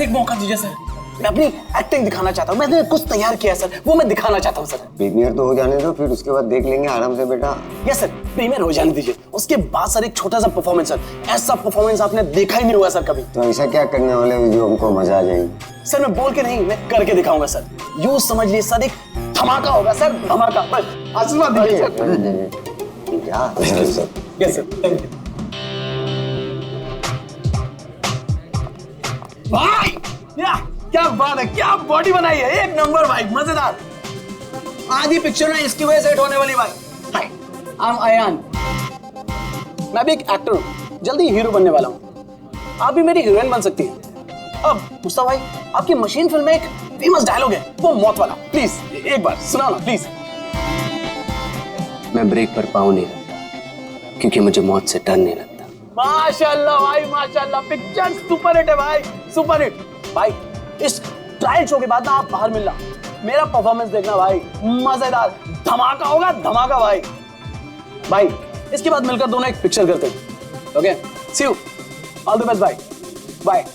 एक मौका दीजिए सर, मैं अपनी एक्टिंग दिखाना चाहता हूँ। मैंने कुछ तैयार किया सर, वो मैं दिखाना चाहता हूँ सर। प्रीमियर तो हो जाने दो, फिर उसके बाद देख लेंगे आराम से बेटा। यस सर, प्रीमियर हो जाने दीजिए, उसके बाद सर एक छोटा सा परफॉर्मेंस सर, ऐसा परफॉर्मेंस आपने देखा ही नहीं हुआ सर कभी। तो ऐसा क्या करने वाले हो जो हमको मजा आ जाएगी? सर मैं बोल के नहीं, मैं करके दिखाऊंगा सर। यूं समझ लीजिए सर, एक धमाका होगा सर, धमाका। बस आशीर्वाद दीजिए sir. Yes sir, thank you भाई। क्या बात है, क्या बॉडी बनाई है, एक नंबर भाई, मजेदार। आधी पिक्चर में इसकी वजह से हिट होने वाली भाई। हाय, आई एम अयान, मैं भी एक एक्टर हूँ, जल्दी हीरो बनने वाला हूँ। आप भी मेरी हीरोइन बन सकती हैं। अब मुस्तफा भाई, आपकी मशीन फिल्म में एक फेमस डायलॉग है, वो मौत वाला, प्लीज एक बार सुनाओ ना प्लीज। मैं ब्रेक पर पाँव नहीं रखता क्योंकि मुझे मौत से डर नहीं लगता। माशाल्लाह भाई माशाल्लाह, पिक्चर सुपर हिट है भाई, सुपर हिट। भाई इस ट्रायल शो के बाद ना आप बाहर मिलना, मेरा परफॉर्मेंस देखना भाई, मजेदार धमाका होगा, धमाका भाई। भाई इसके बाद मिलकर दोनों एक पिक्चर करते हैं। Okay, see you, all the best भाई, बाय।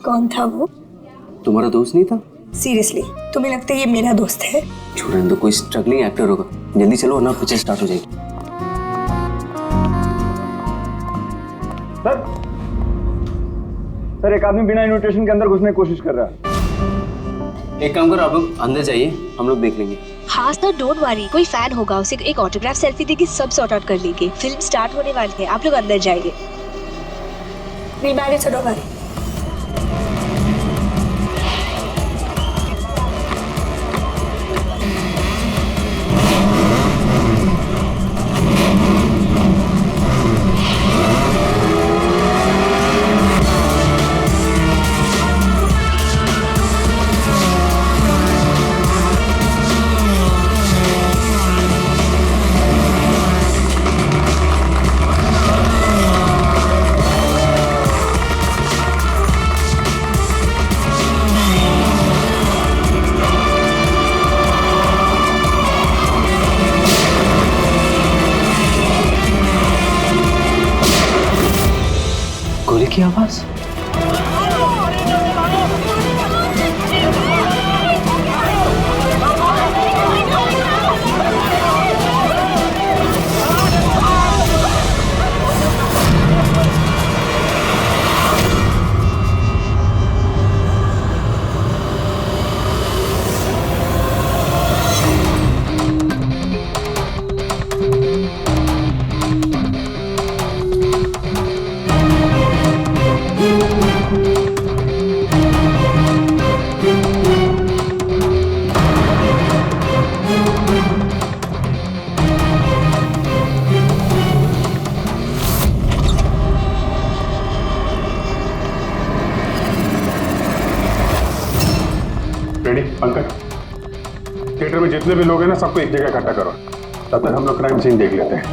कौन था वो? तुम्हारा दोस्त नहीं था? सीरियसली तुम्हें लगता है ये मेरा दोस्त है? छोड़ने दो, कोई स्ट्रगलिंग एक्टर होगा। जल्दी चलो वरना पिक्चर स्टार्ट हो जाएगी। सर एक आदमी बिना इन्विटेशन के अंदर घुसने की कोशिश कर रहा है। एक काम करो, आप लोग अंदर जाइए, हम लोग देख लेंगे। हाँ सर, डोंट वरी, कोई फैन होगा, उसे एक ऑटोग्राफ सेल्फी देगी, सब सॉर्ट आउट कर लेंगे। फिल्म स्टार्ट होने वाली है, आप लोग अंदर जाइए। नहीं मैंने चलो भाई। गोली की आवाज। रेडी पंकज, थिएटर में जितने भी लोग हैं ना, सबको एक जगह इकट्ठा करो, तब तक हम लोग क्राइम सीन देख लेते हैं।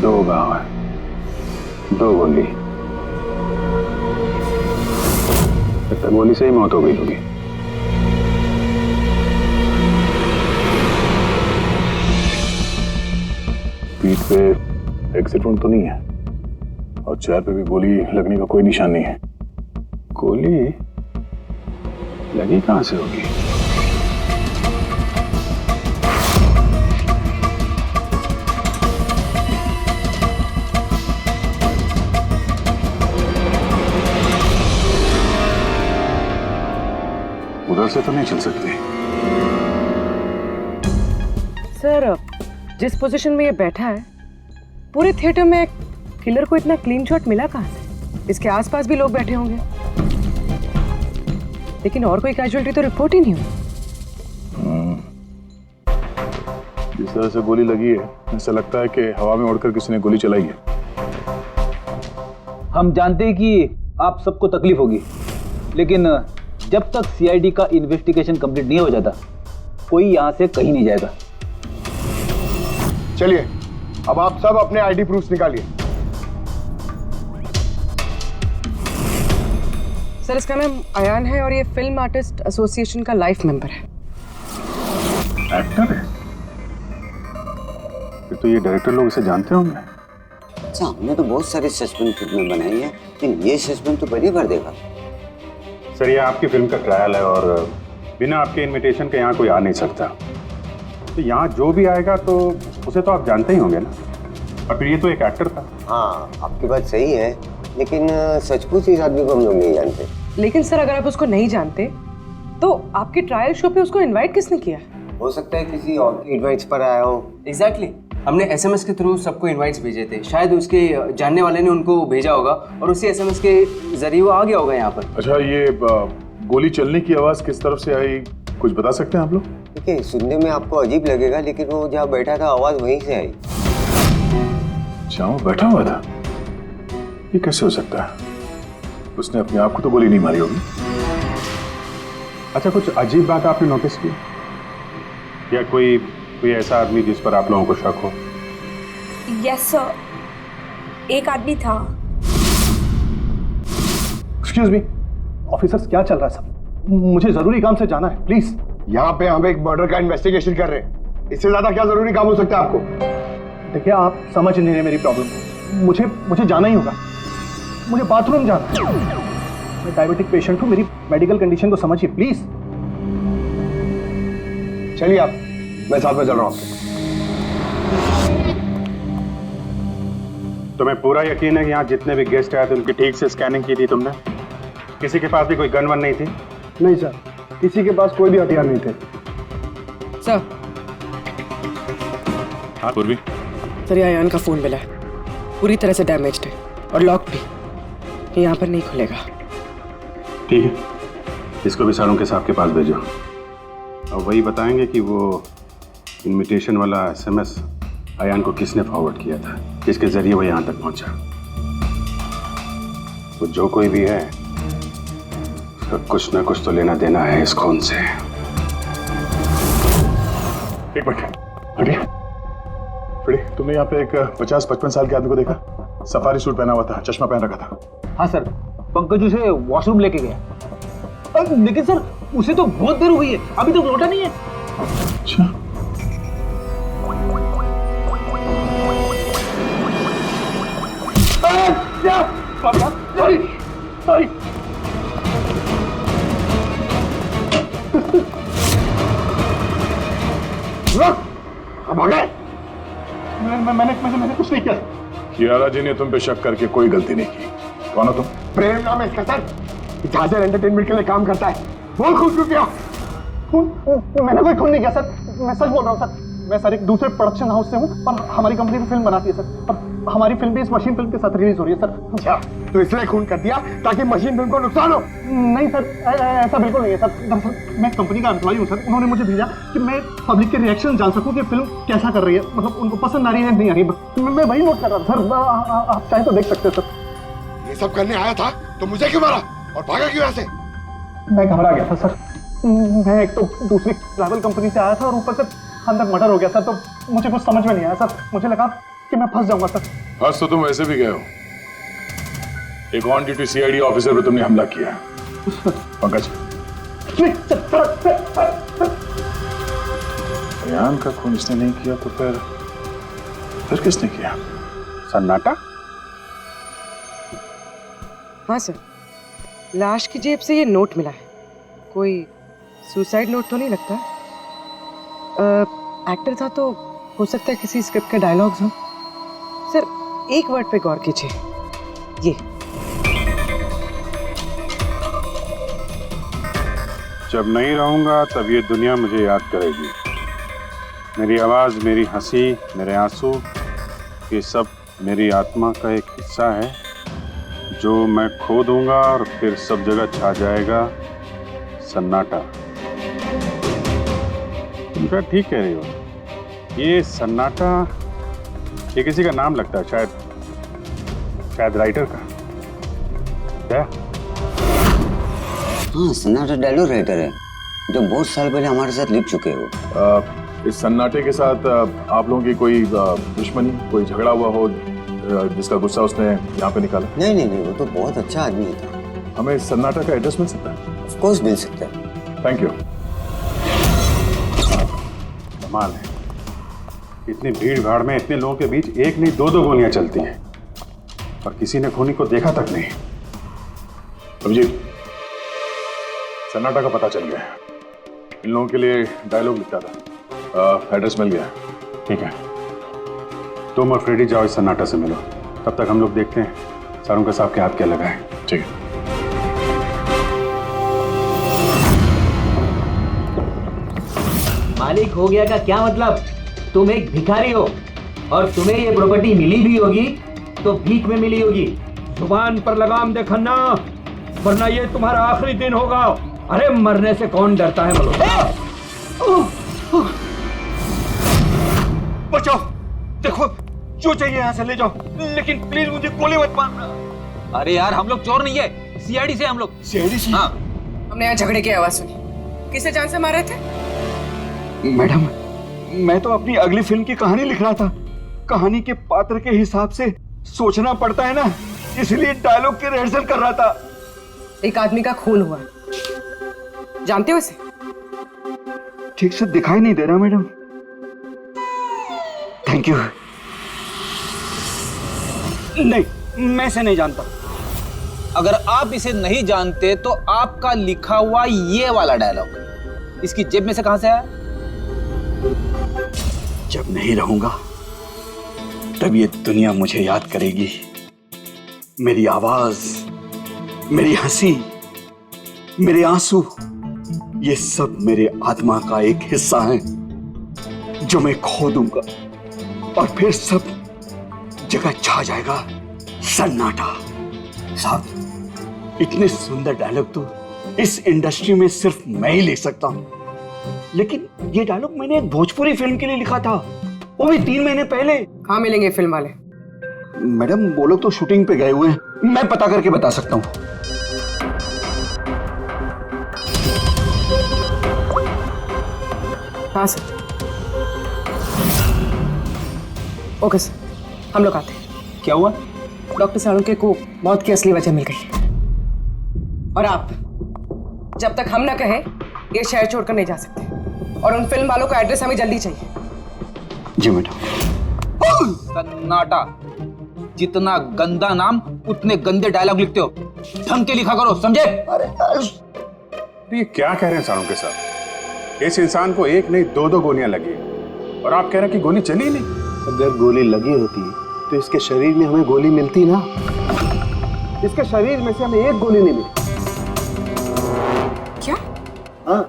दो गांव है, दो गोली, गोली से ही मौत हो गई होगी। पीठ पे एग्जिट वुंड तो नहीं है और चेहरे पे भी गोली लगने का कोई निशान नहीं है। गोली लगी कहां से होगी? उधर से तो नहीं चल सकती। सर जिस पोजीशन में ये बैठा है, पूरे थिएटर में किलर को इतना क्लीन शॉट मिला कहां से? इसके आसपास भी लोग बैठे होंगे, लेकिन और कोई कैजुअलिटी तो रिपोर्ट ही नहीं हुई। जिस तरह से गोली लगी है, ऐसा लगता है कि हवा में उड़कर किसी ने गोली चलाई है। हम जानते हैं कि आप सबको तकलीफ होगी, लेकिन जब तक सीआईडी का इन्वेस्टिगेशन कंप्लीट नहीं हो जाता, कोई यहां से कहीं नहीं जाएगा। चलिए अब आप सब अपने आईडी प्रूफ निकालिए। सर इसका नाम अयान है और ये फिल्म आर्टिस्ट एसोसिएशन का लाइफ मेंबर है। एक्टर है? फिर तो ये डायरेक्टर लोग इसे जानते होंगे। अच्छा, हमने तो बहुत सारी सस्पेंस फिल्में बनाई है, लेकिन ये सस्पेंस तो पहली बार देखा। सर ये आपकी फिल्म का ट्रायल है और बिना आपके इनविटेशन के यहाँ कोई आ नहीं सकता। तो यहाँ जो भी आएगा तो उसे तो आप जानते ही होंगे ना। और फिर ये तो एक एक्टर था। हाँ, आपकी बात सही है, लेकिन सचमुच इस आदमी को हम लोग नहीं जानते। लेकिन सर अगर आप उसको नहीं जानते तो आपके ट्रायल शो पे उसको इनवाइट किसने किया? हो सकता है किसी और की एडवाइस पर आया हो। एग्जैक्टली हमने एसएमएस के थ्रू सबको इनवाइट्स भेजे थे, शायद उसके जानने वाले ने उनको भेजा होगा और उसी एसएमएस के जरिए वो आ गया होगा यहाँ पर। अच्छा, ये गोली चलने की आवाज किस तरफ से आई, कुछ बता सकते हैं आप लोग? देखिए, सुनने में आपको अजीब लगेगा, लेकिन वो जहाँ बैठा था आवाज वहीं से आई। अच्छा, वो बैठा हुआ था? ये कैसे हो सकता है? उसने अपने आप को तो गोली नहीं मारी होगी। अच्छा, कुछ अजीब बात आपने नोटिस की या कोई ऐसा आदमी जिस पर आप लोगों को शक हो? यस सर, एक आदमी था। एक्सक्यूज मी ऑफिसर्स, क्या चल रहा है सब? मुझे जरूरी काम से जाना है, प्लीज। यहाँ पे हम एक मर्डर का इन्वेस्टिगेशन कर रहे हैं, इससे ज्यादा क्या जरूरी काम हो सकता है आपको? देखिए, आप समझ नहीं रहे मेरी प्रॉब्लम। मुझे जाना ही होगा, मुझे बाथरूम जाना है। मैं डायबिटिक पेशेंट हूँ, मेरी मेडिकल कंडीशन को समझिए प्लीज। चलिए आप, मैं साथ में चल रहा हूँ। तुम्हें पूरा यकीन है कि यहाँ जितने भी गेस्ट आए थे उनकी ठीक से स्कैनिंग की थी तुमने? किसी के पास भी कोई गन वन नहीं थी? नहीं सर, किसी के पास कोई भी हथियार नहीं थे। सर हाँ पूर्वी। सर ये अयान का फोन मिला है, पूरी तरह से डैमेज्ड है और लॉक भी, ये यहाँ पर नहीं खुलेगा। ठीक है, इसको भी सारों के साहब के पास भेजो और वही बताएंगे कि वो इनविटेशन वाला एसएमएस अयान को किसने फॉरवर्ड किया था, किसके जरिए वो यहाँ तक पहुंचा। वो जो कोई भी है उसका कुछ ना कुछ तो लेना देना है इस खून से। एक मिनट हटिए। फ्रेडी, तुमने यहाँ पे एक 50-55 साल के आदमी को देखा? सफारी सूट पहना हुआ था, चश्मा पहन रखा था। हाँ सर, पंकज उसे वॉशरूम लेके गया। लेकिन सर उसे तो बहुत देर हो गई है, अभी तक लौटा नहीं है। अच्छा, सॉरी। अब आ गए? मैंने कुछ नहीं किया। कियारा जी ने तुम पे शक करके कोई गलती नहीं की। कौन हो तुम? प्रेम नाम है इसका सर, जहाजर एंटरटेनमेंट के लिए काम करता है। बोल खून क्यों किया? मैंने कोई खून नहीं किया सर, मैं सच बोल रहा हूँ सर। मैं सर एक दूसरे प्रोडक्शन हाउस से हूँ और हमारी कंपनी भी फिल्म बनाती है सर, और हमारी फिल्म भी इस मशीन फिल्म के साथ रिलीज हो रही है सर। अच्छा, तो इसलिए खून कर दिया ताकि मशीन फिल्म को नुकसान हो? नहीं सर, ऐसा बिल्कुल नहीं है सर। दरअसल मैं कंपनी का एम्प्लॉय हूँ सर, उन्होंने मुझे भेजा कि मैं पब्लिक के रिएक्शन जान सकूँ कि फिल्म कैसा कर रही है, मतलब उनको पसंद आ रही है नहीं आ रही है। मैं वही नोट कर रहा था सर, आप चाहे तो देख सकते हैं सर। ये सब करने आया था तो मुझे क्यों मारा और भागा क्यों यहाँ से? मैं घबरा गया था सर, मैं एक तो दूसरी ट्रैवल कंपनी से आया था और ऊपर से अंदर मर्डर हो गया सर, तो मुझे कुछ समझ में नहीं आया सर। मुझे लगा कि मैं फंस जाऊंगा सर। फंस तो तुम वैसे भी गए हो, एक ऑन ड्यूटी सीआईडी ऑफिसर पे तुमने हमला किया। पंकज, नहीं सर। अयान का खून इसने नहीं किया तो फिर किसने किया? सन्नाटा? हाँ सर, लाश की जेब से ये नोट मिला है, कोई सुसाइड नोट तो नहीं लगता। एक्टर था तो हो सकता है किसी स्क्रिप्ट के डायलॉग्स हो। सर एक वर्ड पे गौर कीजिए, ये जब नहीं रहूंगा तब ये दुनिया मुझे याद करेगी। मेरी आवाज, मेरी हंसी, मेरे आंसू, ये सब मेरी आत्मा का एक हिस्सा है जो मैं खो दूंगा और फिर सब जगह छा जाएगा सन्नाटा। तुम क्या ठीक कह रही हो? ये सन्नाटा ये किसी का नाम लगता है, शायद राइटर का। क्या? हाँ, सन्नाटा डायलॉग राइटर है जो बहुत साल पहले हमारे साथ लिख चुके हो। इस सन्नाटे के साथ आप लोगों की कोई दुश्मनी, कोई झगड़ा हुआ हो जिसका गुस्सा उसने यहाँ पे निकाला? नहीं नहीं नहीं, वो तो बहुत अच्छा आदमी था। हमें इस सन्नाटा का एड्रेस मिल सकता है? ऑफ कोर्स मिल सकता है। Thank you. कमाल है, इतनी भीड़ भाड़ में इतने लोगों के बीच एक नहीं दो गोलियां चलती हैं और किसी ने खूनी को देखा तक नहीं। अभिजीत, सन्नाटा का पता चल गया है। इन लोगों के लिए डायलॉग लिखा था, एड्रेस मिल गया। ठीक है, तुम और फ्रेडी जाओ, इस सन्नाटा से मिलो। तब तक हम लोग देखते हैं सारुंका साहब के हाथ क्या लगा है। ठीक है। मालिक हो गया का क्या मतलब? तुम एक भिखारी हो और तुम्हें ये प्रॉपर्टी मिली भी होगी तो भीख में मिली होगी। जुबान पर लगाम दे खन्ना, वरना ये तुम्हारा आखिरी दिन होगा। अरे मरने से कौन डरता है मल्होत्रा? बचाओ, देखो जो चाहिए यहाँ से ले जाओ, लेकिन प्लीज मुझे गोली मत मारना। अरे यार, हम लोग चोर नहीं है, सीआईडी से हम लोग। सीआईडी से? हाँ। हमने यहाँ झगड़े की आवाज सुनी। किसे जान से मारे थे? मैडम, मैं तो अपनी अगली फिल्म की कहानी लिख रहा था। कहानी के पात्र के हिसाब से सोचना पड़ता है ना, इसलिए डायलॉग की रिहर्सल कर रहा था। एक आदमी का खून हुआ, जानते हो इसे? ठीक से दिखाई नहीं दे रहा मैडम। Thank you. नहीं, मैं इसे नहीं जानता। अगर आप इसे नहीं जानते तो आपका लिखा हुआ ये वाला डायलॉग इसकी जेब में से कहां से आया? जब नहीं रहूंगा तब ये दुनिया मुझे याद करेगी। मेरी आवाज, मेरी हंसी, मेरे आंसू, ये सब मेरे आत्मा का एक हिस्सा है जो मैं खो दूंगा और फिर सब जगह छा जाएगा सन्नाटा। साहब, इतने सुंदर डायलॉग तो इस इंडस्ट्री में सिर्फ मैं ही लिख सकता हूं, लेकिन ये डायलॉग मैंने एक भोजपुरी फिल्म के लिए लिखा था, वो भी 3 महीने पहले। कहाँ मिलेंगे फिल्म वाले? मैडम, वो लोग तो शूटिंग पे गए हुए हैं, मैं पता करके बता सकता हूँ। हाँ सर। ओके सर, हम लोग आते हैं। क्या हुआ? डॉक्टर सालुंके को मौत की असली वजह मिल गई और आप जब तक हम ना कहें ये शहर छोड़कर नहीं जा सकते, और उन फिल्म वालों का एड्रेस हमें जल्दी चाहिए। जी मैडम। सन्नाटा, जितना गंदा नाम उतने गंदे डायलॉग लिखते हो, ढंग के लिखा करो, समझे? ये क्या कह रहे हैं सारुंके साहब? इस इंसान को एक नहीं दो गोलियां लगी और आप कह रहे हैं कि गोली चली नहीं। अगर गोली लगी होती तो इसके शरीर में हमें गोली मिलती ना। इसके शरीर में से हमें एक गोली नहीं मिली। क्या? हाँ।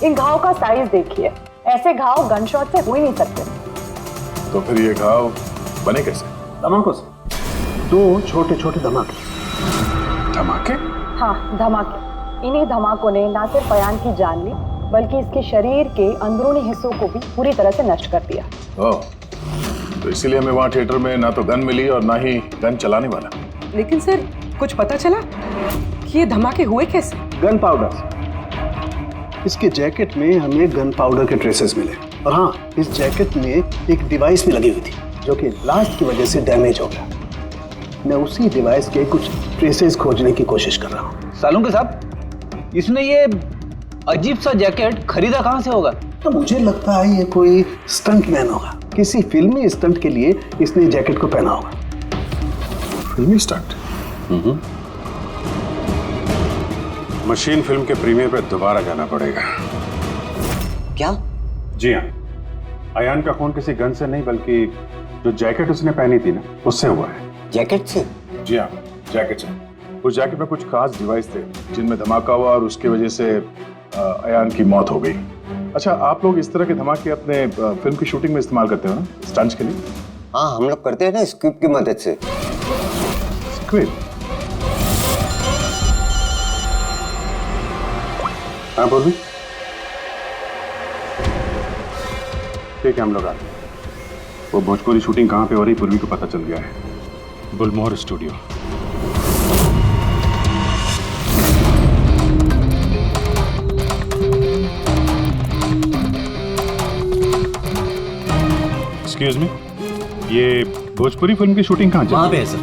इन घाव का साइज देखिए, ऐसे घाव गन शॉट से हो ही नहीं सकते। तो फिर ये घाव बने कैसे? धमाकों से। 2 छोटे छोटे धमाके। धमाके? हाँ, धमाके। इन्हीं धमाकों ने ना सिर्फ अयान की जान ली, बल्कि इसके शरीर के अंदरूनी हिस्सों को भी पूरी तरह से नष्ट कर दिया। ओह, तो इसीलिए हमें वहाँ थिएटर में ना तो गन मिली और ना ही गन चलाने वाला। लेकिन सर, कुछ पता चला कि ये धमाके हुए कैसे? Gun powder. इसके जैकेट में हमें गन पाउडर के ट्रेसेस मिले, और हाँ, इस जैकेट में एक डिवाइस भी लगी हुई थी जो कि ब्लास्ट की वजह से डैमेज हो गया। मैं उसी डिवाइस के कुछ ट्रेसेस खोजने की कोशिश कर रहा हूँ। सालुंके साहब, इसने ये अजीब सा जैकेट खरीदा कहाँ से होगा? तो मुझे लगता है ये कोई स्टंट मैन होगा। किसी फिल्मी स्टंट के लिए इसने जैकेट को पहना होगा। फिल्मी स्टंट? मशीन फिल्म के प्रीमियर पे दोबारा जाना पड़ेगा। क्या? जी हाँ, अयान का खून किसी गन से नहीं बल्कि जो जैकेट उसने पहनी थी ना, उससे हुआ है। जैकेट से? जी हाँ, जैकेट से। उस जैकेट में कुछ खास डिवाइस थे जिनमें धमाका हुआ और उसकी वजह से अयान की मौत हो गई। अच्छा, आप लोग इस तरह के धमाके अपने फिल्म की शूटिंग में इस्तेमाल करते हो ना, स्टंट्स के लिए? हाँ, हम लोग करते हैं ना स्क्रिप्ट की मदद से। स्क्रिप्ट? हाँ बोल। ठीक है, हम लोग आते हैं। वो भोजपुरी शूटिंग कहाँ पे हो रही पूर्वी को पता चल गया है। बुलमोहर स्टूडियो। एक्सक्यूज मी, ये भोजपुरी फिल्म की शूटिंग कहाँ चल रही है? वहाँ पे है सर।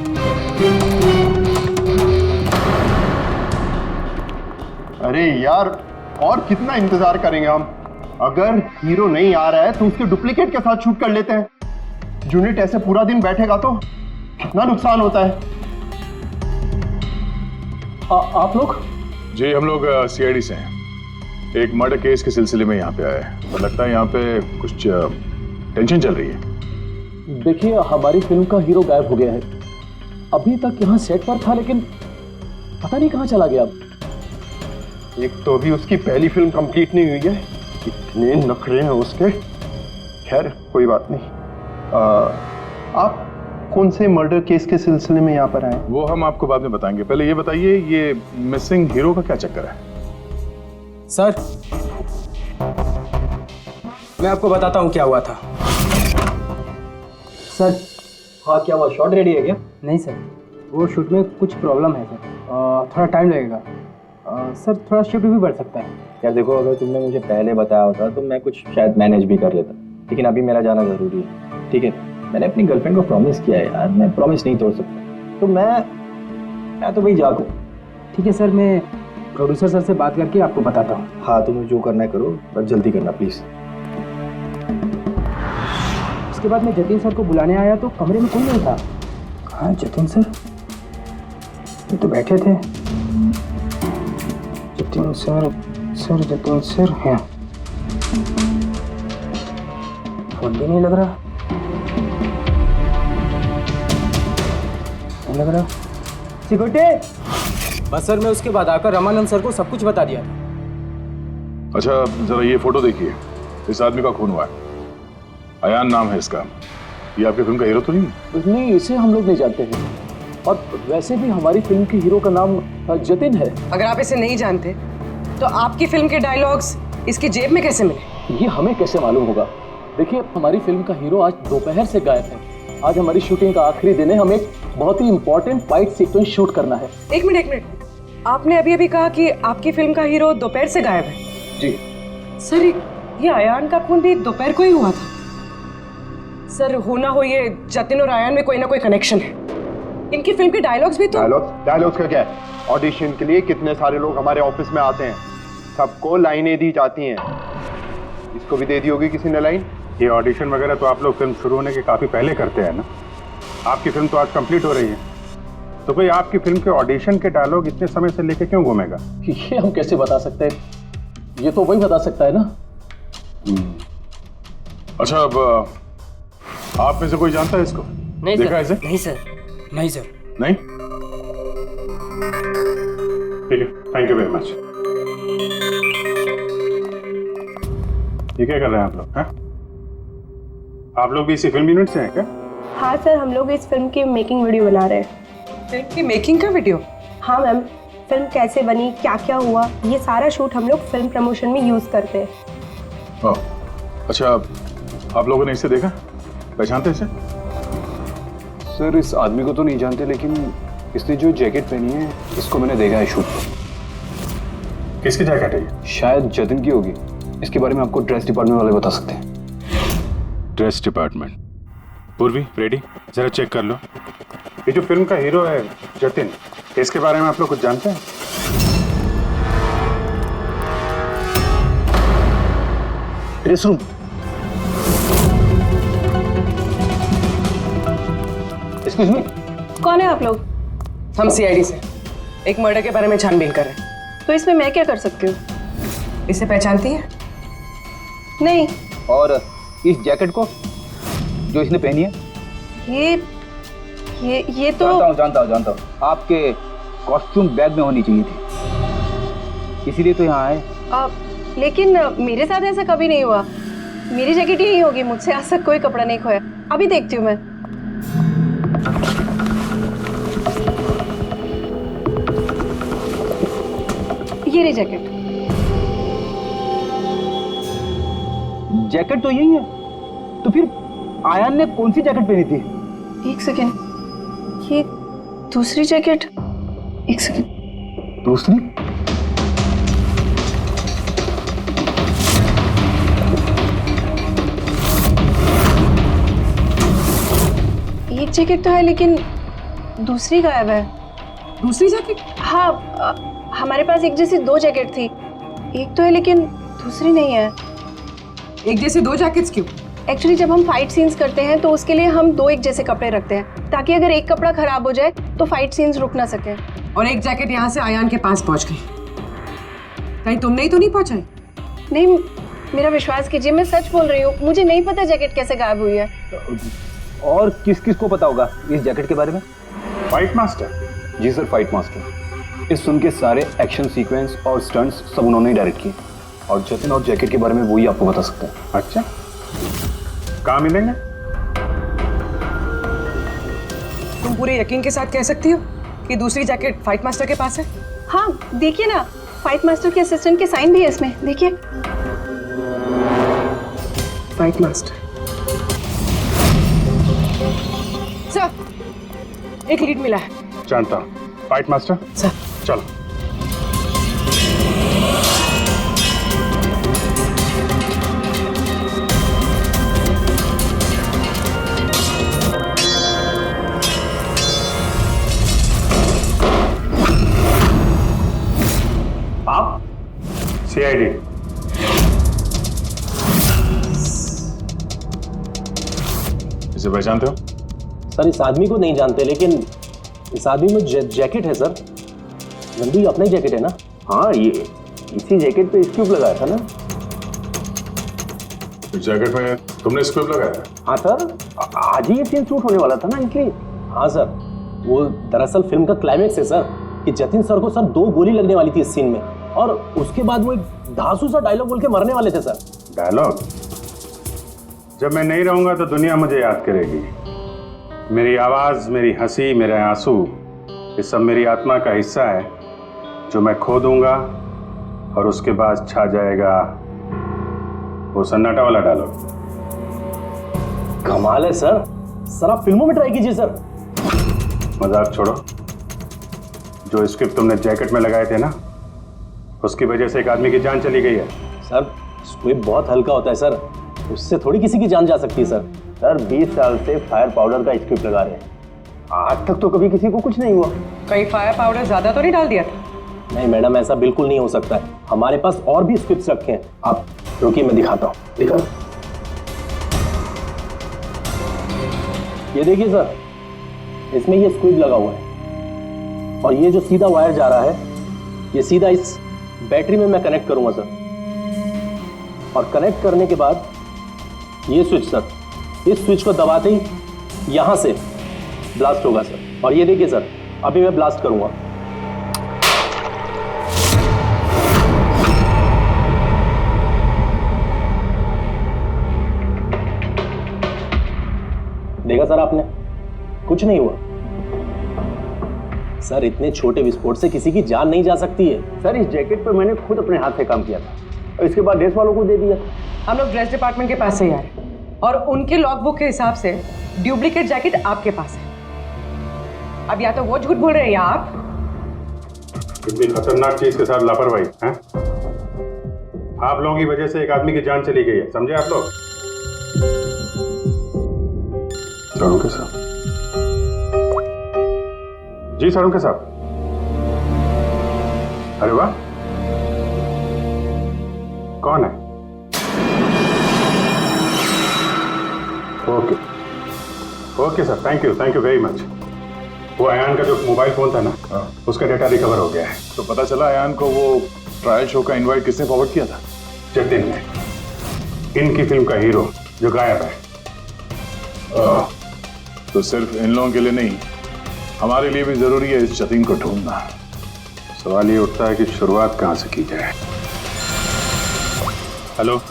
अरे यार, और कितना इंतजार करेंगे हम? अगर हीरो नहीं आ रहा है तो उसके डुप्लीकेट के साथ शूट कर लेते हैं। यूनिट ऐसे पूरा दिन बैठेगा तो कितना नुकसान होता है। आप लोग? जी, हम लोग सीआईडी से हैं। एक मर्डर केस के सिलसिले में यहाँ पे आए हैं और लगता है यहाँ पे कुछ टेंशन चल रही है। देखिए, हमारी फिल्म का हीरो गायब हो गया है। अभी तक यहाँ सेट पर था, लेकिन पता नहीं कहाँ चला गया। एक तो अभी उसकी पहली फिल्म कंप्लीट नहीं हुई है, इतने नखरे हैं उसके। खैर कोई बात नहीं। आप कौन से मर्डर केस के सिलसिले में यहाँ पर आए? वो हम आपको बाद में बताएंगे। पहले ये बताइए, ये मिसिंग हीरो का क्या चक्कर है? सर, मैं आपको बताता हूँ क्या हुआ था। सर, हाँ क्या हुआ? शॉट रेडी है क्या? नहीं सर, वो शूट में कुछ प्रॉब्लम है सर। थोड़ा टाइम लगेगा सर, थोड़ा शिफ्ट भी बढ़ सकता है। यार देखो, अगर तुमने मुझे पहले बताया होता तो मैं कुछ शायद मैनेज भी कर लेता, लेकिन अभी मेरा जाना जरूरी है। ठीक है, मैंने अपनी गर्लफ्रेंड को प्रॉमिस किया है यार, मैं प्रॉमिस नहीं तोड़ सकता। तो मैं तो भाई जागू। ठीक है सर, मैं प्रोड्यूसर सर से बात करके आपको बताता हूँ। हाँ, तुम्हें जो करना है करो, बस जल्दी करना प्लीज। उसके बाद मैं जतिन सर को बुलाने आया तो कमरे में कोई नहीं था। हाँ जतिन सर, ये तो बैठे थे। जतिन सर हैं। फोन भी नहीं लग रहा। सिक्योरिटी। बस सर, मैं उसके बाद आकर रमानंद सर को सब कुछ बता दिया था। अच्छा, जरा ये फोटो देखिए। इस आदमी का खून हुआ है। अयान नाम है इसका। ये आपकी फिल्म का हीरो तो नहीं? नहीं, इसे हम लोग नहीं जानते हैं। और वैसे भी हमारी फिल्म के हीरो का नाम जतिन है। अगर आप इसे नहीं जानते तो आपकी फिल्म के डायलॉग्स इसकी जेब में कैसे मिले? ये हमें कैसे मालूम होगा? देखिए, हमारी फिल्म का हीरो आज दोपहर से गायब है। आज हमारी शूटिंग का आखिरी दिन है, हमें एक बहुत ही इंपॉर्टेंट फाइट सीक्वेंस शूट करना है। एक मिनट, आपने अभी कहा कि आपकी फिल्म का हीरो दोपहर से गायब है। जी सर, ये अयान का खून भी दोपहर को ही हुआ था। सर, हो ना हो ये जतिन और अयान में कोई ना कोई कनेक्शन है। इनकी फिल्म के डायलॉग्स भी तो। डायलॉग्स का क्या है? ऑडिशन के लिए कितने सारे लोग हमारे ऑफिस में आते हैं, सबको लाइनें दी जाती हैं। इसको भी दे दी होगी किसी ने लाइन। ये ऑडिशन वगैरह तो आप लोग फिल्म शुरू होने के काफ़ी पहले करते हैं ना। आपकी फिल्म तो आज कंप्लीट हो रही है, तो कोई आपकी फिल्म के ऑडिशन के डायलॉग इतने समय से लेके क्यों घूमेगा? ये हम कैसे बता सकते हैं? ये तो वही बता सकता है ना। अच्छा, अब आप में से कोई जानता है इसको? नहीं देखा सर। इसे? नहीं सर। नहीं सर। नहीं? ठीक है, थैंक यू वेरी मच। ये क्या कर रहे हैं आप लोग? हैं? आप लोग भी इसी फिल्म यूनिट से हैं क्या? हाँ सर, हम लोग इस फिल्म की मेकिंग वीडियो बना रहे हैं। फिल्म की मेकिंग का वीडियो? हाँ मैम, फिल्म कैसे बनी, क्या क्या हुआ, ये सारा शूट हम लोग फिल्म प्रमोशन में यूज़ करते हैं। अच्छा, आप लोगों ने इसे देखा? पहचानते इसे? सर, इस आदमी को तो नहीं जानते, लेकिन इसने जो जैकेट पहनी है इसको मैंने देखा है शूट पर। किसकी जैकेट है ये? शायद जतिन की होगी। इसके बारे में आपको ड्रेस डिपार्टमेंट वाले बता सकते हैं। Dress department. पूर्वी, रेडी? जरा चेक कर लो। ये जो फिल्म का हीरो है जतिन, इसके बारे में आप लोग कुछ जानते हैं? Dress room. एक्सक्यूज मी, कौन है आप लोग? हम सीआईडी से एक मर्डर के बारे में छानबीन कर रहे हैं। तो इसमें मैं क्या कर सकती हूँ? इसे पहचानती हैं? नहीं। और इस जैकेट को जो इसने पहनी है? ये तो जानता हूँ। आपके कॉस्ट्यूम बैग में होनी चाहिए थी, इसीलिए तो यहाँ आए। लेकिन मेरे साथ ऐसा कभी नहीं हुआ। मेरी जैकेट यही होगी, मुझसे आज तक कोई कपड़ा नहीं खोया। अभी देखती हूँ मैं। ये रही जैकेट। जैकेट तो यही है, तो फिर आयान ने कौन सी जैकेट पहनी थी? एक सेकेंड, ये दूसरी जैकेट। एक सेकेंड, दूसरी? जैकेट तो है लेकिन दूसरी गायब है। दूसरी जैकेट? हाँ, हमारे पास एक जैसी 2 जैकेट थी। एक तो है लेकिन दूसरी नहीं है। एक जैसे 2 जैकेट्स क्यों? एक्चुअली जब हम फाइट सीन्स करते हैं तो उसके लिए हम 2 एक जैसे कपड़े रखते हैं ताकि अगर एक कपड़ा खराब हो जाए तो फाइट सीन्स रुक ना सके। और एक जैकेट यहाँ से अयान के पास पहुँच गई। कहीं तुमने ही तो नहीं पहुँचाई? नहीं, मेरा विश्वास कीजिए, मैं सच बोल रही हूँ। मुझे नहीं पता जैकेट कैसे गायब हुई है। और किस किस को पता होगा इस जैकेट के बारे में? Fight master? जी सर, फाइट मास्टर। इस फिल्म के सारे एक्शन सीक्वेंस और स्टंट्स सब उन्होंने ही डायरेक्ट किए और जतिन और जैकेट के बारे में वही आपको बता सकते हैं। अच्छा, कहाँ मिलेंगे? तुम पूरे यकीन के साथ कह सकती हो कि दूसरी जैकेट फाइट मास्टर के पास है? हाँ, देखिए ना, फाइट मास्टर के असिस्टेंट के साइन भी है इसमें, देखिए। Fight master. सर, एक लीड मिला है। जानता हूँ। Fight master? सर। चलो। आप? CID। इसे पहचानते हो? सर, इस आदमी को नहीं जानते, लेकिन इस आदमी में जैकेट है सर। नंदू, ये अपना ही जैकेट है ना? हाँ, ये इसी जैकेट पे स्क्यूब लगाया था ना? इस जैकेट में तुमने स्क्यूब लगाया था? हाँ सर, आज ही ये सीन शूट होने वाला था ना, इसलिए। हाँ सर, वो दरअसल फिल्म का क्लाइमेक्स है सर कि जतिन सर को सर 2 गोली लगने वाली थी इस सीन में और उसके बाद वो एक धांसू सा डायलॉग बोल के मरने वाले थे सर। डायलॉग? जब मैं नहीं रहूंगा तो दुनिया मुझे याद करेगी। मेरी आवाज, मेरी हंसी, मेरे आंसू, ये सब मेरी आत्मा का हिस्सा है जो मैं खो दूंगा और उसके बाद छा जाएगा वो सन्नाटा वाला डायलॉग। कमाल है सर। सर, आप फिल्मों में ट्राई कीजिए सर। मजाक छोड़ो। जो स्क्रिप्ट तुमने जैकेट में लगाए थे ना, उसकी वजह से एक आदमी की जान चली गई है। सर, स्क्विब बहुत हल्का होता है सर, उससे थोड़ी किसी की जान जा सकती है सर। सर, 20 साल से फायर पाउडर का स्क्रिप्ट लगा रहे हैं, आज तक तो कभी किसी को कुछ नहीं हुआ। कहीं फायर पाउडर ज्यादा तो नहीं डाल दिया था? नहीं मैडम, ऐसा बिल्कुल नहीं हो सकता है। हमारे पास और भी स्क्रिप्ट्स रखे हैं। आप रुकिए, मैं दिखाता हूँ। दिखा। ये देखिए सर, इसमें ये स्क्विब लगा हुआ है और ये जो सीधा वायर जा रहा है, ये सीधा इस बैटरी में मैं कनेक्ट करूंगा सर। और कनेक्ट करने के बाद ये स्विच सर, इस स्विच को दबाते ही यहां से ब्लास्ट होगा सर। और ये देखिए सर, अभी मैं ब्लास्ट करूंगा। देखा सर आपने, कुछ नहीं हुआ सर। इतने छोटे विस्फोट से किसी की जान नहीं जा सकती है सर। इस जैकेट पर मैंने खुद अपने हाथ से काम किया था और इसके बाद ड्रेस वालों को दे दिया। हम लोग ड्रेस डिपार्टमेंट के पास से ही आ रहे हैं और उनके लॉगबुक के हिसाब से डुप्लीकेट जैकेट आपके पास है। अब या तो वो झूठ बोल रहे हैं या आप। इतनी खतरनाक चीज के साथ लापरवाही है? आप लोगों की वजह से एक आदमी की जान चली गई है, समझे आप लोग? सारुंके साहब। जी सारुंके साहब। अरे वाह, कौन है? Okay okay sir, thank you very much. वो अयान का जो मोबाइल फोन था ना, उसका डेटा रिकवर हो गया है। तो पता चला अयान को वो ट्रायल शो का इनवाइट किसने फॉरवर्ड किया था? जतिन ने, इनकी फिल्म का हीरो जो गायब है। तो सिर्फ इन लोगों के लिए नहीं, हमारे लिए भी जरूरी है इस जतिन को ढूंढना। सवाल ये उठता है कि शुरुआत कहां से की जाए। हेलो,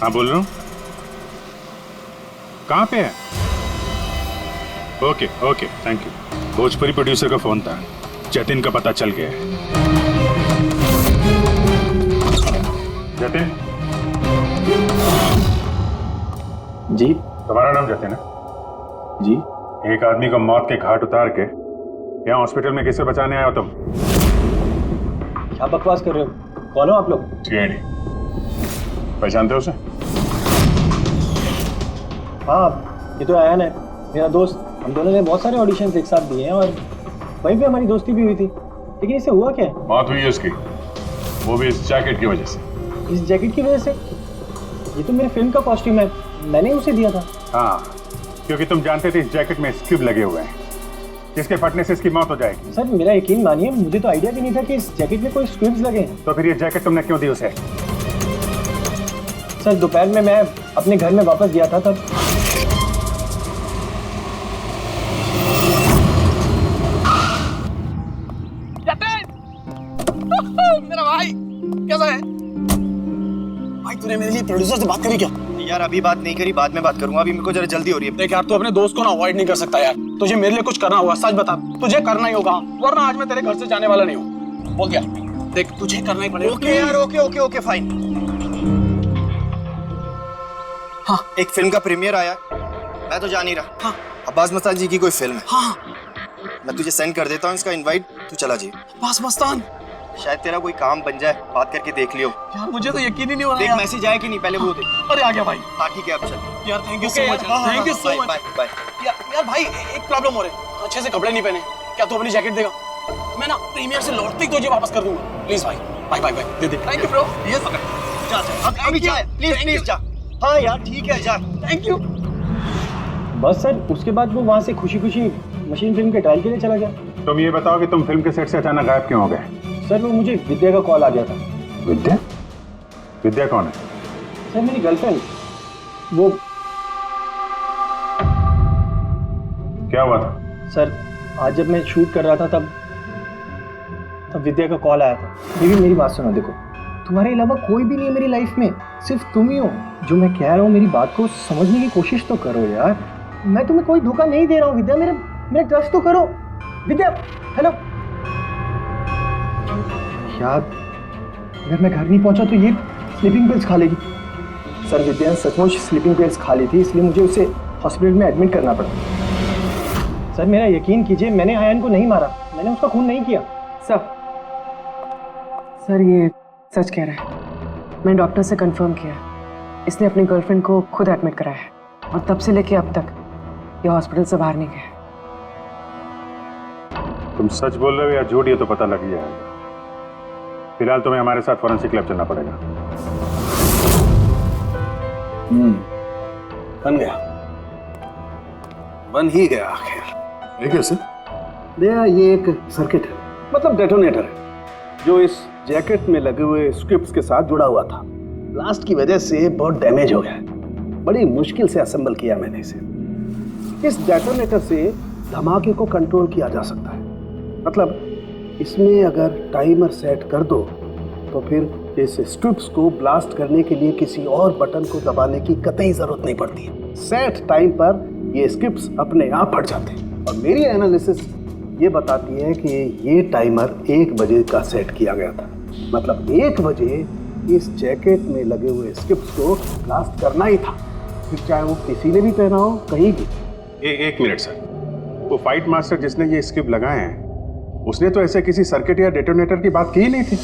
हाँ बोल रहा हूँ। कहाँ पे है? Okay okay, thank you. Bhojpuri producer का फोन था, जतिन का पता चल गया है। जतिन जी। तुम्हारा नाम जतिन है? जी। एक आदमी को मौत के घाट उतार के यहाँ हॉस्पिटल में किसे बचाने आए हो तुम? क्या बकवास कर रहे हो? कौन हो आप लोग? CID। पहचानते हो उसे? हाँ, ये तो अयान है। मेरा दोस्त, हम दोनों ने बहुत सारे ऑडिशंस एक साथ दिए हैं और वहीं पे हमारी दोस्ती भी हुई थी। लेकिन इससे हुआ क्या है? मौत हुई है उसकी, वो भी इस जैकेट की वजह से। इस जैकेट की वजह से? ये तो मेरे फिल्म का कॉस्ट्यूम है, मैंने उसे दिया था। हाँ, क्योंकि तुम जानते थे इस जैकेट में स्क्यूब लगे हुए हैं, जिसके फटने से इसकी मौत हो जाएगी। सर मेरा यकीन मानिए, मुझे तो आइडिया भी नहीं था कि इस जैकेट में कोई स्क्यूब्स लगे हैं। तो फिर ये जैकेट तुमने क्यों दी उसे? सर दोपहर में मैं अपने घर में वापस गया था तब। मेरा भाई कैसा है? भाई तूने मेरे लिए प्रोड्यूसर से बात करी क्या? यार अभी बात नहीं करी, बाद में बात करूंगा, अभी मेरे को जरा जल्दी हो रही है। देख यार, तू अपने दोस्त को ना अवॉइड नहीं कर सकता यार। तुझे मेरे लिए कुछ करना होगा, सच बता, तुझे करना ही होगा, वरना आज मैं तेरे घर से जाने वाला नहीं हूँ। बोल क्या? देख तुझे करना ही पड़ेगा। ओके यार, ओके फाइन। हाँ, एक फिल्म का प्रीमियर आया, मैं तो जा नहीं रहा। हाँ, अब्बास मस्तान जी की कोई फिल्म है। हाँ, मैं तुझे सेंड कर देता हूँ इसका इनवाइट, तू चला जी। अब्बास मस्तान, शायद तेरा कोई काम बन जाए, बात करके देख लियो। यार मुझे तो यकीन ही नहीं हो रहा। देख मैसेज आया कि नहीं, पहले वो देख। अरे आ गया भाई। हाँ ठीक है, अब चल। यार thank you so much, thank you so much. Bye. यार भाई एक प्रॉब्लम हो रही है, अच्छे से कपड़े नहीं पहने, क्या तू अपनी जैकेट देगा? मैं ना प्रीमियर से लौटते ही तुझे वापस कर दूंगा। प्लीज भाई, बाय दे दे। Thank you bro. यस जा, अभी जा, प्लीज जा। हाँ यार ठीक है, जा। Thank you. बस सर, उसके बाद वो वहाँ से खुशी मशीन फिल्म के ट्रायल के लिए चला गया। तुम ये बताओ कि तुम फिल्म के सेट से अचानक गायब क्यों हो गए? सर वो मुझे विद्या का कॉल आ गया था। विद्या? विद्या कौन है? सर मेरी गर्लफ्रेंड। वो क्या हुआ था? सर आज जब मैं शूट कर रहा था तब विद्या का कॉल आया था। बेबी मेरी बात सुनो, देखो तुम्हारे अलावा कोई भी नहीं है मेरी लाइफ में, सिर्फ तुम ही हो। जो मैं कह रहा हूँ मेरी बात को समझने की कोशिश तो करो यार। मैं तुम्हें कोई धोखा नहीं दे रहा हूँ विद्या, मेरा ट्रस्ट तो करो। विद्या हेलो। यार अगर मैं घर नहीं पहुंचा तो ये स्लीपिंग पिल्स खा लेगी। सर विद्या ने सचमुच स्लीपिंग पिल्स खा ली थी, इसलिए मुझे उसे हॉस्पिटल में एडमिट करना पड़ा। सर मेरा यकीन कीजिए, मैंने आयन को नहीं मारा, मैंने उसका खून नहीं किया। सर ये सच कह रहा है, मैंने डॉक्टर से कंफर्म किया, इसने अपनी गर्लफ्रेंड को खुद एडमिट कराया है और तब से लेके अब तक ये हॉस्पिटल से बाहर नहीं गया। तुम सच बोल रहे हो या झूठ, ये तो पता लग गया है। फिलहाल तुम्हें हमारे साथ फॉरेंसिक लैब चलना पड़ेगा। बन ही गया आखिर। ये कैसे? भैया ये एक सर्किट है, मतलब डेटोनेटर है, जो इस जैकेट में लगे हुए स्क्रिप्ट्स के साथ जुड़ा हुआ था। ब्लास्ट की वजह से बहुत डैमेज हो गया है, बड़ी मुश्किल से असेंबल किया मैंने इसे। इस डेटोनेटर से धमाके को कंट्रोल किया जा सकता है, मतलब इसमें अगर टाइमर सेट कर दो तो फिर इस स्ट्रिप्स को ब्लास्ट करने के लिए किसी और बटन को दबाने की कतई जरूरत नहीं पड़ती है। सेट टाइम पर ये स्क्रिप्ट्स अपने आप फट जाते हैं। और मेरी एनालिसिस ये बताती है कि ये टाइमर 1 बजे का सेट किया गया था, मतलब 1 बजे इस जैकेट में लगे हुए स्क्रिप्ट्स को ब्लास्ट करना ही था, फिर चाहे वो किसी ने भी पहना हो कहीं भी। एक मिनट सर, वो फाइट मास्टर जिसने ये स्क्रिप्ट लगाए हैं, उसने तो ऐसे किसी सर्किट या डेटोनेटर की बात की ही नहीं थी।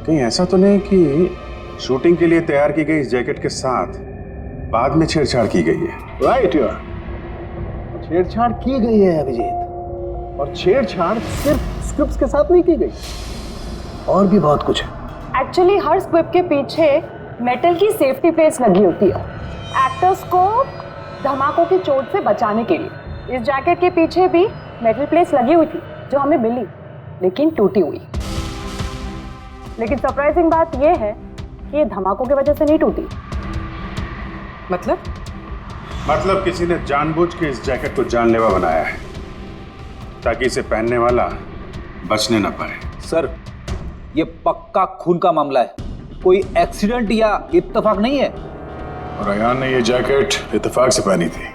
कहीं ऐसा तो नहीं कि शूटिंग के लिए तैयार की गई इस जैकेट के साथ बाद में छेड़छाड़ की गई है? राइट यार, छेड़छाड़ की गई है अभिजीत, और छेड़छाड़ सिर्फ स्क्रिप्ट्स के साथ नहीं की गई, और भी बहुत कुछ है। एक्चुअली हर स्क्रिप्ट के पीछे मेटल की सेफ्टी प्लेट्स लगी होती है, एक्टर्स को धमाकों की चोट से बचाने के लिए। इस जैकेट के पीछे भी मेटल प्लेट्स लगी हुई थी जो हमें मिली, लेकिन टूटी हुई। लेकिन सरप्राइजिंग बात यह है कि ये धमाकों की वजह से नहीं टूटी। मतलब किसी ने जानबूझ के इस जैकेट को जानलेवा बनाया है ताकि इसे पहनने वाला बचने न पाए। सर ये पक्का खून का मामला है, कोई एक्सीडेंट या इत्तेफाक नहीं है। और अयान ने ये जैकेट इत्तेफाक से पहनी थी,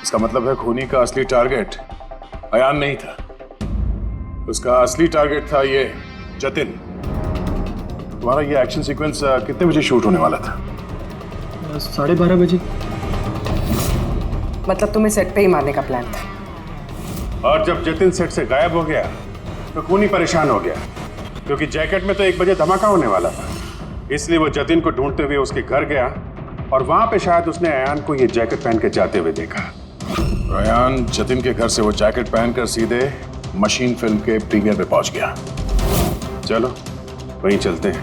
इसका मतलब है खूनी का असली टारगेट अयान नहीं था, उसका असली टारगेट था ये जतिन। तुम्हारा ये एक्शन सीक्वेंस कितने बजे शूट होने वाला था? 12:30 बजे। मतलब तुम्हें सेट पे ही मारने का प्लान था? और जब जतिन सेट से गायब हो गया तो खूनी परेशान हो गया, क्योंकि जैकेट में तो 1 बजे धमाका होने वाला था। इसलिए वो जतिन को ढूंढते हुए उसके घर गया और वहां पे शायद उसने अयान को ये जैकेट पहन के जाते हुए देखा। अयान जतिन के घर से वो जैकेट पहनकर सीधे मशीन फिल्म के प्रीमियर पे पहुंच गया। चलो वहीं चलते हैं,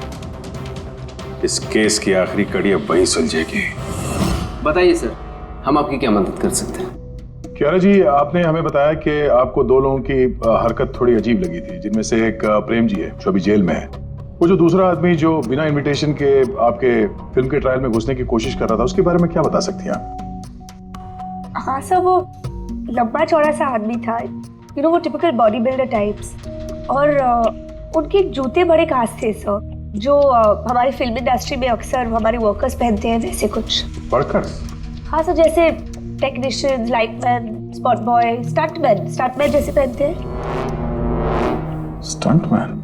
इस केस की आखिरी कड़ी अब वहीं सुलझेगी। बताइए सर, हम आपकी क्या मदद कर सकते हैं? क्यारा जी, आपने हमें बताया कि आपको दो लोगों की हरकत थोड़ी अजीब लगी थी, जिनमें से एक प्रेम जी है जो अभी जेल में है। वो जो दूसरा आदमी जो बिना इनविटेशन के आपके फिल्म के ट्रायल में घुसने की कोशिश कर रहा था, उसके बारे में क्या बता सकती हैं आप? हाँ सर, वो लंबा चौड़ा सा आदमी था, यू नो वो टिपिकल बॉडी बिल्डर टाइप्स, और उनके जूते बड़े खास थे सर, जो हमारी फिल्म इंडस्ट्री में अक्सर हमारे वर्कर्स पहनते हैं, वैसे कुछ वर्कर्स? हाँ सर, जैसे technicians, lightman, spot boy, stuntman जैसे पहनते हैं। स्टंटमैन?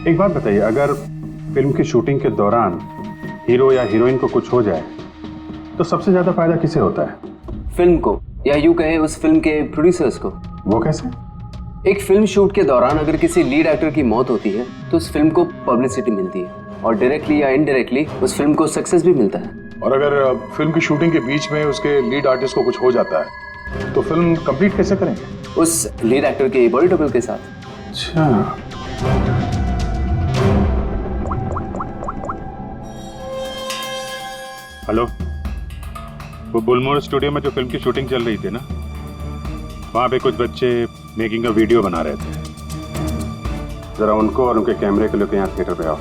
एक बात बताइए, अगर फिल्म की शूटिंग के दौरान हीरो या हीरोइन को कुछ हो जाए तो सबसे ज्यादा फायदा किसे होता है? फिल्म को, या यूं कहें उस फिल्म के प्रोड्यूसर्स को। वो कैसे? एक फिल्म शूट के दौरान अगर किसी लीड एक्टर की मौत होती है तो उस फिल्म को पब्लिसिटी मिलती है, और डायरेक्टली या इनडायरेक्टली उस फिल्म को सक्सेस भी मिलता है। और अगर फिल्म की शूटिंग के बीच में उसके लीड आर्टिस्ट को कुछ हो जाता है तो फिल्म कंप्लीट कैसे करेंगे? उस लीड एक्टर के बॉडी डबल के साथ। अच्छा, हेलो, वो बुलमोर स्टूडियो में जो फिल्म की शूटिंग चल रही थी ना, वहां पे कुछ बच्चे मेकिंग का वीडियो बना रहे थे। जरा उनको और उनके कैमरे को लेकर यहाँ थिएटर पे आओ।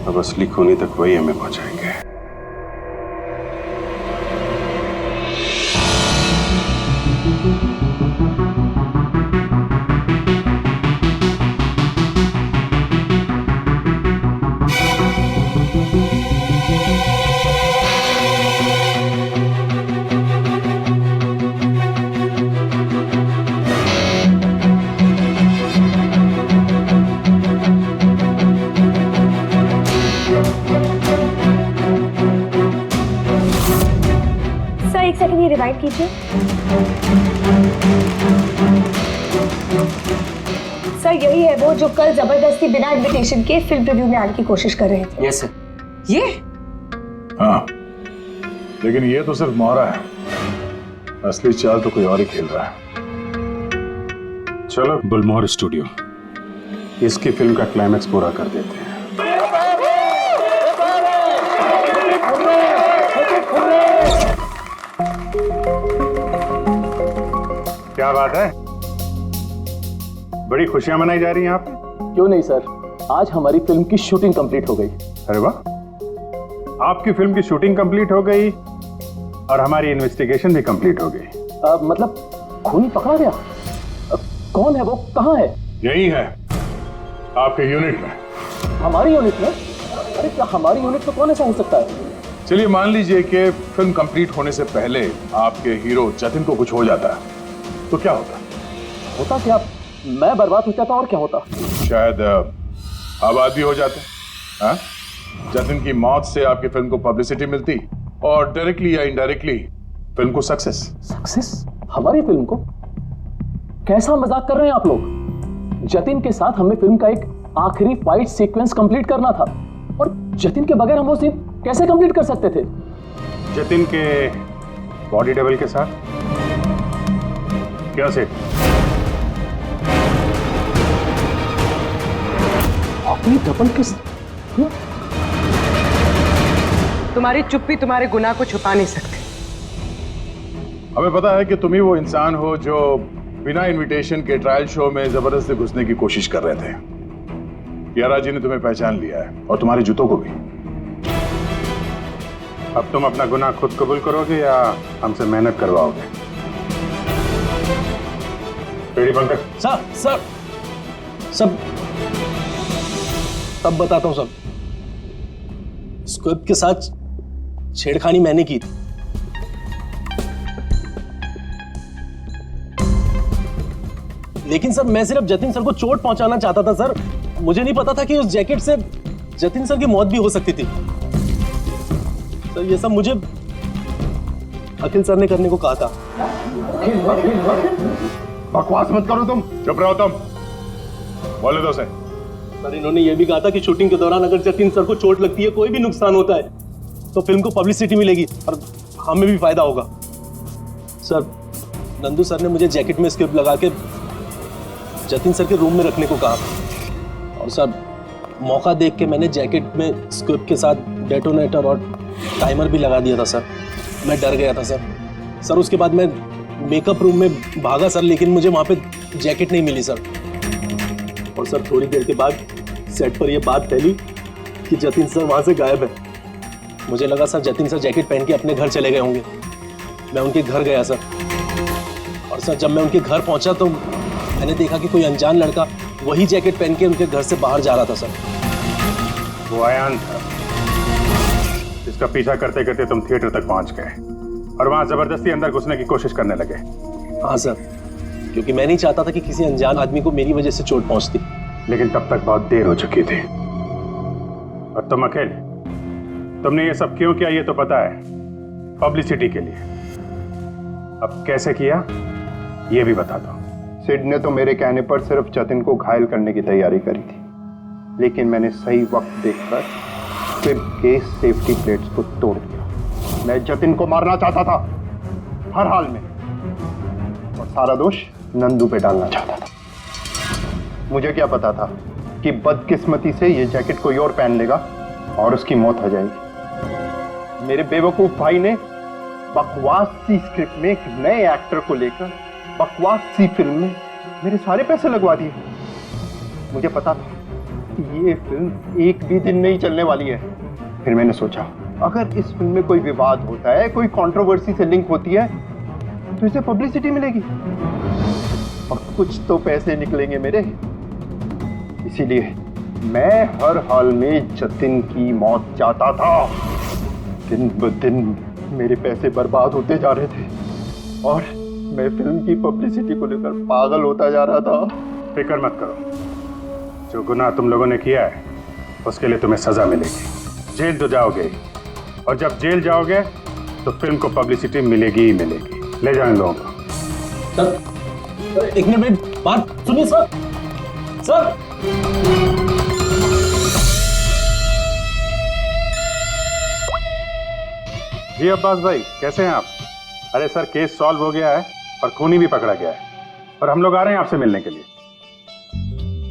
अब असली खूनी तक वही हमें पहुंचाएंगे। एक सेकंड ये रिवाइंड कीजिए। सर यही है वो जो कल जबरदस्ती बिना इनविटेशन के फिल्म रिव्यू में आने की कोशिश कर रहे थे। Yes sir. ये? हाँ, लेकिन ये तो सिर्फ मोहरा है, असली चाल तो कोई और ही खेल रहा है। चलो बुलमोर स्टूडियो, इसकी फिल्म का क्लाइमैक्स पूरा कर देते हैं। क्या बात है, बड़ी खुशियां मनाई जा रही हैं आप? क्यों नहीं सर, आज हमारी फिल्म की शूटिंग कंप्लीट हो गई। अरे वाह, आपकी फिल्म की शूटिंग कंप्लीट हो गई और हमारी इन्वेस्टिगेशन भी कंप्लीट हो गई। मतलब खूनी पकड़ा गया? कौन है वो, कहाँ है? यही है, आपके यूनिट में। हमारी यूनिट में? अरे क्या हमारी यूनिट में कौन ऐसा हो सकता है? चलिए मान लीजिए कि फिल्म कंप्लीट होने से पहले आपके हीरो जतिन को कुछ हो जाता है, तो क्या होता? होता क्या? मैं बर्बाद हो जाता और क्या होता? शायद आबाद भी हो जाते। हाँ? जतिन की मौत से आपकी फिल्म को पब्लिसिटी मिलती और डायरेक्टली या इनडायरेक्टली फिल्म को सक्सेस। सक्सेस? हमारी फिल्म को? कैसा मजाक कर रहे हैं आप लोग? जतिन के साथ हमें फिल्म का एक आखिरी फाइट सीक्वेंस कंप्लीट करना था, और जतिन के बगैर हम वो सीन कैसे कंप्लीट कर सकते थे? जतिन के बॉडी डबल के साथ? क्या से? आखिरी डबल के साथ? तुम्हारी चुप्पी तुम्हारे गुनाह को छुपा नहीं सकती। हमें पता है कि तुम ही वो इंसान हो जो बिना इनविटेशन के ट्रायल शो में जबरदस्ती घुसने की कोशिश कर रहे थे। यारा जी ने तुम्हें पहचान लिया है, और तुम्हारे जूतों को भी। अब तुम अपना गुनाह खुद कबूल करोगे या हमसे मेहनत करवाओगे? रेडी पंकज? सर सब तब बताता हूँ। सब स्क्रिप्ट के साथ छेड़खानी मैंने की थी। लेकिन सर मैं सिर्फ जतिन सर को चोट पहुंचाना चाहता था सर। मुझे नहीं पता था कि उस जैकेट से जतिन सर की मौत भी हो सकती थी। सर ये सब मुझे अखिल सर ने करने को कहा था। बकवास मत करो तुम, चुप रहो तुम। बोले दो से, सर इन्होंने ये भी कहा था कि शूटिंग के दौरान अगर जतिन सर को चोट लगती है, कोई भी नुकसान होता है, तो फिल्म को पब्लिसिटी मिलेगी और हमें भी फायदा होगा। सर नंदू सर ने मुझे जैकेट में स्क्रिप्ट लगा के जतिन सर के रूम में रखने को कहा, और सर मौका देख के मैंने जैकेट में स्क्रिप्ट के साथ डेटोनेटर और टाइमर भी लगा दिया था सर। मैं डर गया था सर उसके बाद मैं मेकअप रूम में भागा सर, लेकिन मुझे वहाँ पे जैकेट नहीं मिली सर। और सर थोड़ी देर के बाद सेट पर यह बात फैली कि जतिन सर वहाँ से गायब है। मुझे लगा सर जतिन सर जैकेट पहन के अपने घर चले गए होंगे। मैं उनके घर गया सर, और सर जब मैं उनके घर पहुंचा तो मैंने देखा कि कोई अनजान लड़का वही जैकेट पहन के उनके घर से बाहर जा रहा था सर। वो अयान था जिसका पीछा करते करते तुम थिएटर तक पहुंच गए और वहां जबरदस्ती अंदर घुसने की कोशिश करने लगे। हाँ सर, क्योंकि मैं नहीं चाहता था कि किसी अनजान आदमी को मेरी वजह से चोट पहुंचती। लेकिन तब तक बहुत देर हो चुकी थी। और तुम अकेले, तुमने ये सब क्यों किया ये तो पता है, पब्लिसिटी के लिए। अब कैसे किया ये भी बता दो। सिड ने तो मेरे कहने पर सिर्फ जतिन को घायल करने की तैयारी करी थी, लेकिन मैंने सही वक्त देखकर सिड के सेफ्टी प्लेट्स को तोड़ दिया। मैं जतिन को मारना चाहता था हर हाल में, और सारा दोष नंदू पे डालना चाहता था। मुझे क्या पता था कि बदकिस्मती से ये जैकेट कोई और पहन लेगा और उसकी मौत हो जाएगी। मेरे बेवकूफ भाई ने बकवास सी स्क्रिप्ट में एक नए एक्टर को लेकर बकवास सी फिल्म में मेरे सारे पैसे लगवा दिए। मुझे पता था कि ये फिल्म एक भी दिन नहीं चलने वाली है। फिर मैंने सोचा अगर इस फिल्म में कोई विवाद होता है, कोई कंट्रोवर्सी से लिंक होती है, तो इसे पब्लिसिटी मिलेगी और कुछ तो पैसे निकलेंगे मेरे। इसीलिए मैं हर हाल में जतिन की मौत चाहता था। दिन ब दिन मेरे पैसे बर्बाद होते जा रहे थे और मैं फिल्म की पब्लिसिटी को लेकर पागल होता जा रहा था। फिक्र मत करो, जो गुनाह तुम लोगों ने किया है उसके लिए तुम्हें सजा मिलेगी। जेल तो जाओगे, और जब जेल जाओगे तो फिल्म को पब्लिसिटी मिलेगी ही मिलेगी। ले जाओ इन लोगों को। सर एक मिनट मेरी बात सुनिए सर। सर जी अब्बास भाई, कैसे हैं आप? अरे सर केस सॉल्व हो गया है और खूनी भी पकड़ा गया है, और हम लोग आ रहे हैं आपसे मिलने के लिए।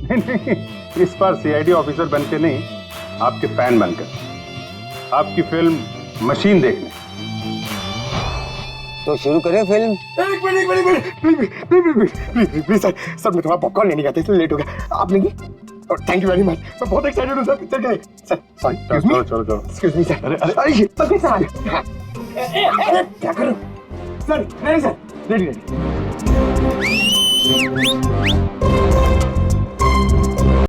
नहीं, इस बार सीआईडी ऑफिसर बन के नहीं, आपके फैन बनकर आपकी फिल्म मशीन देखने। तो शुरू करें फिल्म। एक मिनट प्लीज सर मैं थोड़ा पॉपकॉर्न लेने गया था इसलिए लेट हो गया। आप लेंगे? थैंक यू वेरी मच, मैं बहुत एक्साइटेड हूँ सर पिक्चर के लिए। सर सॉरी, चलो एक्सक्यूज मी सर। अरे सर कैसे आ गए? क्या करूँ सर? नहीं सर, रेडी रेडी।